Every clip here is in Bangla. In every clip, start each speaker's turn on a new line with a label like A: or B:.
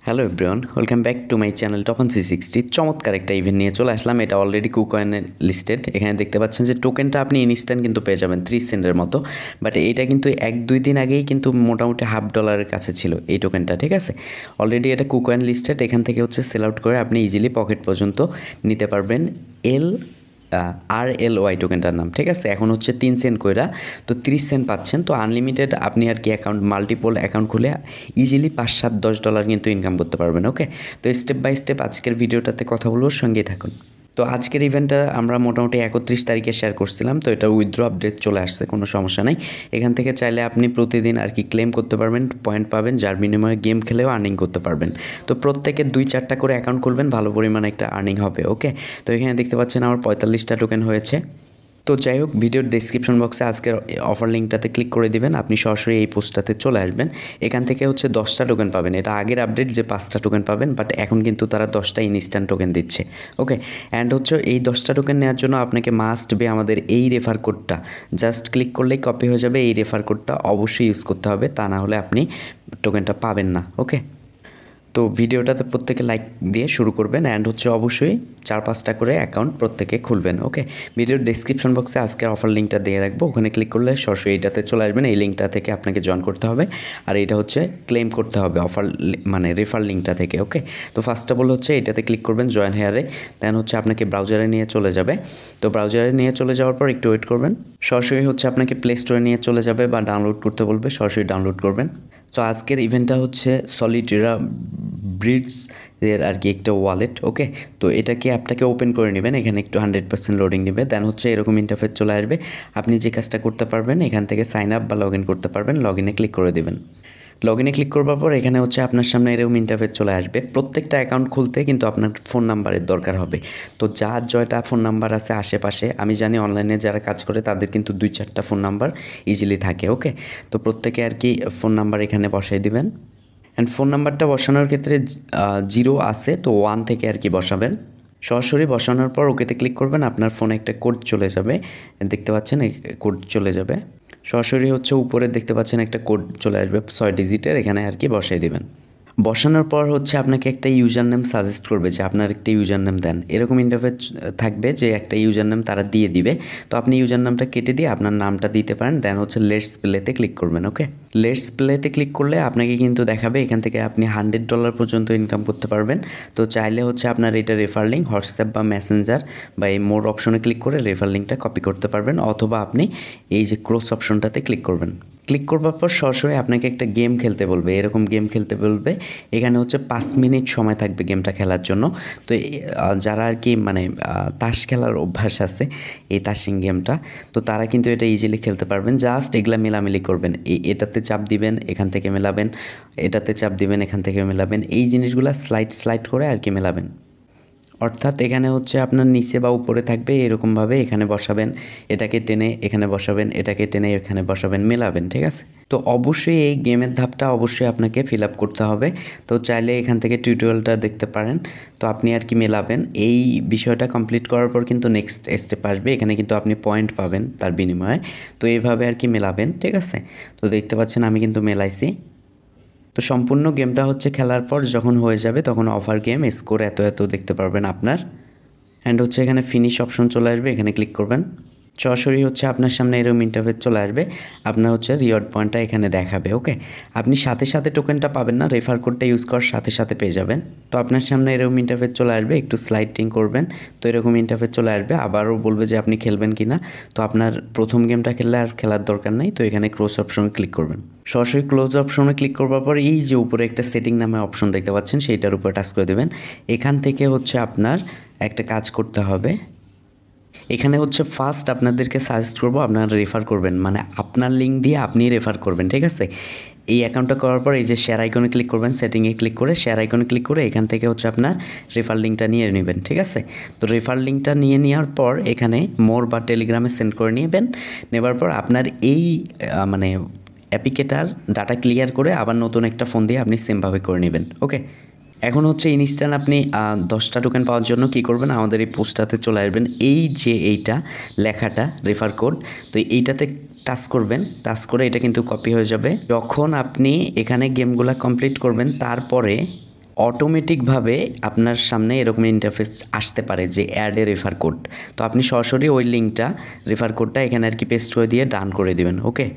A: Hello everyone, welcome back to my channel Tapan 360। চমৎকার একটা ইভেন্ট নিয়ে চলে আসলাম। এটা অলরেডি কুকয়েনে লিস্টেড। এখানে দেখতে পাচ্ছেন যে টোকেনটা আপনি ইনস্ট্যান্ট কিন্তু পেয়ে যাবেন 30 সেন্টের মতো। বাট এটা কিন্তু 1-2 দিন আগেই কিন্তু মোটামুটি $1/2 কাছে ছিল এই টোকেনটা, ঠিক আছে। অলরেডি এটা কুকয়েন লিস্টেড। এখান থেকে হচ্ছে সেল আউট করে আপনি ইজিলি পকেট পর্যন্ত নিতে পারবেন। RLY টোকেনটার নাম, ঠিক আছে। এখন হচ্ছে 3 সেন্ট কইরা, তো 30 সেন্ট পাচ্ছেন। তো আনলিমিটেড আপনি আর কি অ্যাকাউন্ট, মাল্টিপল অ্যাকাউন্ট খুলে ইজিলি $5-7-10 কিন্তু ইনকাম করতে পারবেন। ওকে, তো স্টেপ বাই স্টেপ আজকের ভিডিওটাতে কথা বলবো, সঙ্গেই থাকুন। তো আজকের ইভেন্টটা আমরা মোটামুটি 31 তারিখে শেয়ার করছিলাম। তো এটা উইথড্র আপডেট চলে আসছে, কোনো সমস্যা নেই। এখান থেকে চাইলে আপনি প্রতিদিন আর কি ক্লেম করতে পারবেন, পয়েন্ট পাবেন, যার বিনিময়ে গেম খেলেও আর্নিং করতে পারবেন। তো প্রত্যেকে 2-4টা করে অ্যাকাউন্ট খুলবেন, ভালো পরিমাণে একটা আর্নিং হবে। ওকে, তো এখানে দেখতে পাচ্ছেন আমার 45টা টোকেন হয়েছে। তো যাই হোক, ভিডিওর ডেসক্রিপশন বক্সে আজকের অফার লিঙ্কটাতে ক্লিক করে দিবেন, আপনি সরাসরি এই পোস্টটাতে চলে আসবেন। এখান থেকে হচ্ছে 10টা টোকেন পাবেন। এটা আগের আপডেট যে 5টা টোকেন পাবেন, বাট এখন কিন্তু তারা 10টা ইনস্ট্যান্ট টোকেন দিচ্ছে। ওকে, অ্যান্ড হচ্ছে এই 10টা টোকেন নেওয়ার জন্য আপনাকে মাস্ট বি আমাদের এই রেফার কোডটা জাস্ট ক্লিক করলেই কপি হয়ে যাবে। এই রেফার কোডটা অবশ্যই ইউজ করতে হবে, তা না হলে আপনি টোকেনটা পাবেন না। ওকে, তো ভিডিওটাতে প্রত্যেকে লাইক দিয়ে শুরু করবেন, অ্যান্ড হচ্ছে অবশ্যই 4-5টা করে অ্যাকাউন্ট প্রত্যেকে খুলবেন। ওকে, ভিডিওর ডেসক্রিপশন বক্সে আজকের অফার লিঙ্কটা দিয়ে রাখবো, ওখানে ক্লিক করলে সরাসরি এইটাতে চলে আসবেন। এই লিঙ্কটা থেকে আপনাকে জয়েন করতে হবে, আর এটা হচ্ছে ক্লেম করতে হবে অফার মানে রেফার লিঙ্কটা থেকে। ওকে, তো ফার্স্ট অফ অল হচ্ছে এটাতে ক্লিক করবেন জয়েন হেয়ারে, দেন হচ্ছে আপনাকে ব্রাউজারে নিয়ে চলে যাবে। তো ব্রাউজারে নিয়ে চলে যাওয়ার পর একটু ওয়েট করবেন, সরাসরি হচ্ছে আপনাকে প্লে স্টোরে নিয়ে চলে যাবে বা ডাউনলোড করতে বলবে, সরাসরি ডাউনলোড করবেন। তো আজকের ইভেন্টটা হচ্ছে সলিটেরা ব্রিডস এর আর কি একটা ওয়ালেট। ওকে, তো এটাকে অ্যাপটাকে ওপেন করে নেবেন, এখানে একটু 100% লোডিং নেবে, দেন হচ্ছে এরকম ইন্টারফেস চলে আসবে। আপনি যে কাজটা করতে পারবেন, এখান থেকে সাইন আপ বা লগ ইন করতে পারবেন। লগ ইনে ক্লিক করে দেবেন। লগ ইনে ক্লিক করবার পর এখানে হচ্ছে আপনার সামনে এরকম ইন্টারফেস চলে আসবে। প্রত্যেকটা অ্যাকাউন্ট খুলতে কিন্তু আপনার ফোন নাম্বারের দরকার হবে। তো যার জয়টা ফোন নাম্বার আছে আশেপাশে, আমি জানি অনলাইনে যারা কাজ করে তাদের কিন্তু 2-4টা ফোন নাম্বার ইজিলি থাকে। ওকে, তো প্রত্যেকে আর কি ফোন নাম্বার এখানে বসাই দিবেন। অ্যান্ড ফোন নাম্বারটা বসানোর ক্ষেত্রে 0 আছে, তো 1 থেকে আর কি বসাবেন। সরাসরি বসানোর পর ওকেতে ক্লিক করবেন, আপনার ফোনে একটা কোড চলে যাবে, দেখতে পাচ্ছেন এই কোড চলে যাবে। সরাসরি হচ্ছে উপরে দেখতে পাচ্ছেন একটা কোড চলে আসবে 6 ডিজিটের, এখানে আর কি বসাই দিবেন। বসানোর পর হচ্ছে আপনাকে একটা ইউজার নেম সাজেস্ট করবে যে আপনার একটা ইউজার নেম দেন। এরকম ইন্টারফেস থাকবে যে একটা ইউজার নেম তারা দিয়ে দিবে। তো আপনি ইউজার নামটা কেটে দিয়ে আপনার নামটা দিতে পারেন, দেন হচ্ছে লেটস প্লেতে ক্লিক করবেন। ওকে, লেটস প্লেতে ক্লিক করলে আপনাকে কিন্তু দেখাবে এখান থেকে আপনি $100 পর্যন্ত ইনকাম করতে পারবেন। তো চাইলে হচ্ছে আপনার এটা রেফার লিঙ্ক হোয়াটসঅ্যাপ বা মেসেঞ্জার বা এই মোর অপশনে ক্লিক করে রেফার লিঙ্কটা কপি করতে পারবেন, অথবা আপনি এই যে ক্রস অপশনটাতে ক্লিক করবেন। ক্লিক করবার পর সরাসরি আপনাকে একটা গেম খেলতে বলবে, এরকম গেম খেলতে বলবে। এখানে হচ্ছে 5 মিনিট সময় থাকবে গেমটা খেলার জন্য। তো যারা আর কি মানে তাস খেলার অভ্যাস আছে এই তাসিং গেমটা, তো তারা কিন্তু এটা ইজিলি খেলতে পারবেন। জাস্ট এগুলা মেলামেলি করবেন, এটাতে চাপ দিবেন, এখান থেকে মেলাবেন, এটাতে চাপ দিবেন, এখান থেকে মেলাবেন। এই জিনিসগুলো স্লাইড করে আর কি মেলাবেন। অর্থাৎ এখানে হচ্ছে আপনার নিচে বা উপরে থাকবে এরকমভাবে, এখানে বসাবেন, এটাকে টেনে এখানে বসাবেন, এটাকে টেনে এখানে বসাবেন, মেলাবেন, ঠিক আছে। তো অবশ্যই এই গেমের ধাপটা অবশ্যই আপনাকে ফিল আপ করতে হবে। তো চাইলে এখান থেকে টিউটোরিয়ালটা দেখতে পারেন। তো আপনি আর কি মেলাবেন, এই বিষয়টা কমপ্লিট করার পর কিন্তু নেক্সট স্টেপ আসবে, এখানে কিন্তু আপনি পয়েন্ট পাবেন তার বিনিময়ে। তো এইভাবে আর কি মেলাবেন, ঠিক আছে। তো দেখতে পাচ্ছেন আমি কিন্তু মেলাইছি। তো সম্পূর্ণ গেমটা হচ্ছে খেলার পর যখন হয়ে যাবে তখন অফার গেম স্কোর এত দেখতে পারবেন আপনার। অ্যান্ড হচ্ছে এখানে ফিনিশ অপশন চলে আসবে, এখানে ক্লিক করবেন। সরাসরি হচ্ছে আপনার সামনে এরকম ইন্টারফেস চলে আসবে, আপনার হচ্ছে রিওয়ার্ড পয়েন্টটা এখানে দেখাবে। ওকে, আপনি সাথে সাথে টোকেনটা পাবেন না, রেফার কোডটা ইউজ করার সাথে সাথে পেয়ে যাবেন। তো আপনার সামনে এরকম ইন্টারফেস চলে আসবে, একটু স্লাইডিং করবেন, তো এরকম ইন্টারফেস চলে আসবে। আবারও বলবে যে আপনি খেলবেন কি না। তো আপনার প্রথম গেমটা খেললে আর খেলার দরকার নেই, তো এখানে ক্লোজ অপশনে ক্লিক করবেন। সরাসরি ক্লোজ অপশনে ক্লিক করবার পর এই যে উপরে একটা সেটিং নামে অপশন দেখতে পাচ্ছেন, সেইটার উপর টাচ করে দেবেন। এখান থেকে হচ্ছে আপনার একটা কাজ করতে হবে, এখানে হচ্ছে ফার্স্ট আপনাদেরকে সাজেস্ট করবো আপনারা রেফার করবেন, মানে আপনার লিঙ্ক দিয়ে আপনি রেফার করবেন, ঠিক আছে। এই অ্যাকাউন্টটা করার পর এই যে শেয়ার আইকনে ক্লিক করবেন, সেটিংয়ে ক্লিক করে শেয়ার আইকনে ক্লিক করে এখান থেকে হচ্ছে আপনার রেফার লিঙ্কটা নিয়ে নেবেন, ঠিক আছে। তো রেফার লিঙ্কটা নিয়ে নেওয়ার পর এখানে মোর বা টেলিগ্রামে সেন্ড করে নেবার পর আপনার এই মানে অ্যাপ্লিকেটার ডাটা ক্লিয়ার করে আবার নতুন একটা ফোন দিয়ে আপনি সেমভাবে করে নেবেন। ওকে, এখন হচ্ছে ইনস্ট্যান্ট আপনি 10টা টোকেন পাওয়ার জন্য কী করবেন, আমাদের এই পোস্টটাতে চলে আসবেন। এই যে এইটা লেখাটা রেফার কোড, তো এইটাতে টাচ করবেন, টাচ করে এটা কিন্তু কপি হয়ে যাবে। যখন আপনি এখানে গেমগুলো কমপ্লিট করবেন তারপরে অটোমেটিকভাবে আপনার সামনে এরকম ইন্টারফেস আসতে পারে যে অ্যাড এ রেফার কোড। তো আপনি সরাসরি ওই লিঙ্কটা রেফার কোডটা এখানে আর কি পেস্ট করে দিয়ে ডান করে দিবেন। ওকে,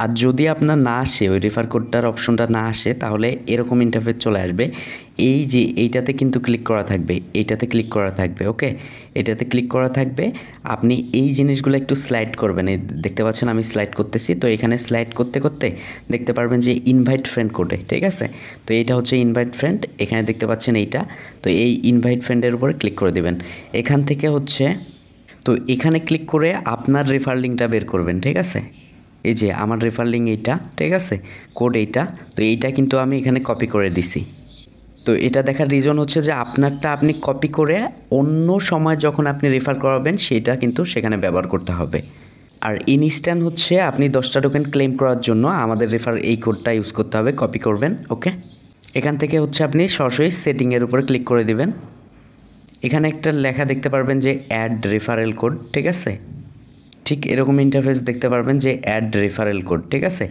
A: আর যদি আপনার না আসে ওই রেফার কোডটার অপশনটা না আসে তাহলে এরকম ইন্টারফেস চলে আসবে। এই যে এইটাতে কিন্তু ক্লিক করা থাকবে, এইটাতে ক্লিক করা থাকবে। ওকে, এটাতে ক্লিক করা থাকবে। আপনি এই জিনিসগুলো একটু স্লাইড করবেন। এই দেখতে পাচ্ছেন আমি স্লাইড করতেছি। তো এখানে স্লাইড করতে করতে দেখতে পারবেন যে ইনভাইট ফ্রেন্ড কোডে, ঠিক আছে। তো এইটা হচ্ছে ইনভাইট ফ্রেন্ড, এখানে দেখতে পাচ্ছেন এইটা। তো এই ইনভাইট ফ্রেন্ডের উপরে ক্লিক করে দেবেন। এখান থেকে হচ্ছে তো এখানে ক্লিক করে আপনার রেফার লিঙ্কটা বের করবেন, ঠিক আছে। এই যে আমার রেফার লিঙ্ক এইটা, ঠিক আছে, কোড এইটা। তো এইটা কিন্তু আমি এখানে কপি করে দিছি। তো এটা দেখার রিজন হচ্ছে যে আপনারটা আপনি কপি করে অন্য সময় যখন আপনি রেফার করাবেন সেটা কিন্তু সেখানে ব্যবহার করতে হবে। আর ইনস্ট্যান্ট হচ্ছে আপনি 10টা টোকেন ক্লেম করার জন্য আমাদের রেফার এই কোডটা ইউজ করতে হবে, কপি করবেন। ওকে, এখান থেকে হচ্ছে আপনি সরাসরি সেটিংয়ের উপরে ক্লিক করে দিবেন। এখানে একটা লেখা দেখতে পারবেন যে অ্যাড রেফারেল কোড, ঠিক আছে। ঠিক এরকম ইন্টারফেস দেখতে পারবেন যে অ্যাড রেফারেল কোড, ঠিক আছে।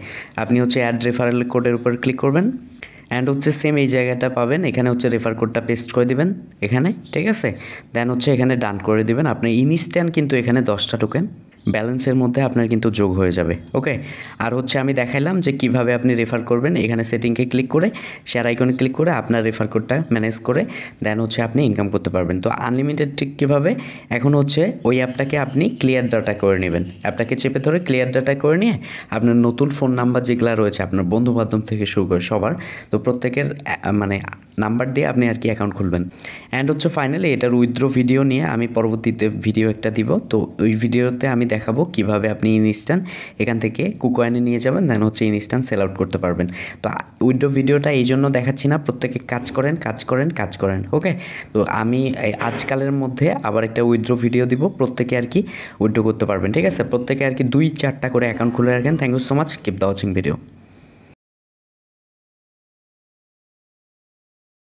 A: আপনি হচ্ছে অ্যাড রেফারেল কোডের উপর ক্লিক করবেন অ্যান্ড হচ্ছে সেম এই জায়গাটা পাবেন, এখানে হচ্ছে রেফার কোডটা পেস্ট করে দিবেন এখানে, ঠিক আছে। দেন হচ্ছে এখানে ডান করে দিবেন। আপনি ইনস্ট্যান্ট কিন্তু এখানে 10টা টোকেন ব্যালেন্সের মধ্যে আপনার কিন্তু যোগ হয়ে যাবে। ওকে, আর হচ্ছে আমি দেখাইলাম যে কিভাবে আপনি রেফার করবেন। এখানে সেটিংকে ক্লিক করে শেয়ার আইকনে ক্লিক করে আপনার রেফার কোডটা ম্যানেজ করে দেন হচ্ছে আপনি ইনকাম করতে পারবেন। তো আনলিমিটেড ঠিক কীভাবে, এখন হচ্ছে ওই অ্যাপটাকে আপনি ক্লিয়ার ডাটা করে নেবেন। অ্যাপটাকে চেপে ধরে ক্লিয়ার ডাটা করে নিয়ে আপনার নতুন ফোন নাম্বার যেগুলো রয়েছে আপনার বন্ধু বান্ধব থেকে শুরু করে সবার, তো প্রত্যেকের মানে নাম্বার দিয়ে আপনি আর কি অ্যাকাউন্ট খুলবেন। অ্যান্ড হচ্ছে ফাইনালি এটার উইথড্র ভিডিও নিয়ে আমি পরবর্তীতে ভিডিও একটা দিব। তো ওই ভিডিওতে আমি দেখাবো কিভাবে আপনি ইনস্ট্যান্ট এখান থেকে কুকয়েনে নিয়ে যাবেন, দেন হচ্ছে ইনস্ট্যান্ট সেল আউট করতে পারবেন। তো উইথড্র ভিডিওটা এই জন্য দেখাচ্ছি না, প্রত্যেকে কাজ করেন কাজ করেন কাজ করেন। ওকে, তো আমি আজকালের মধ্যে আবার একটা উইথড্র ভিডিও দিব, প্রত্যেকে আর কি উইথড্র করতে পারবেন, ঠিক আছে। প্রত্যেকে আর কি 2-4টা করে অ্যাকাউন্ট খুলে রাখেন। Thank you so much, keep the watching video.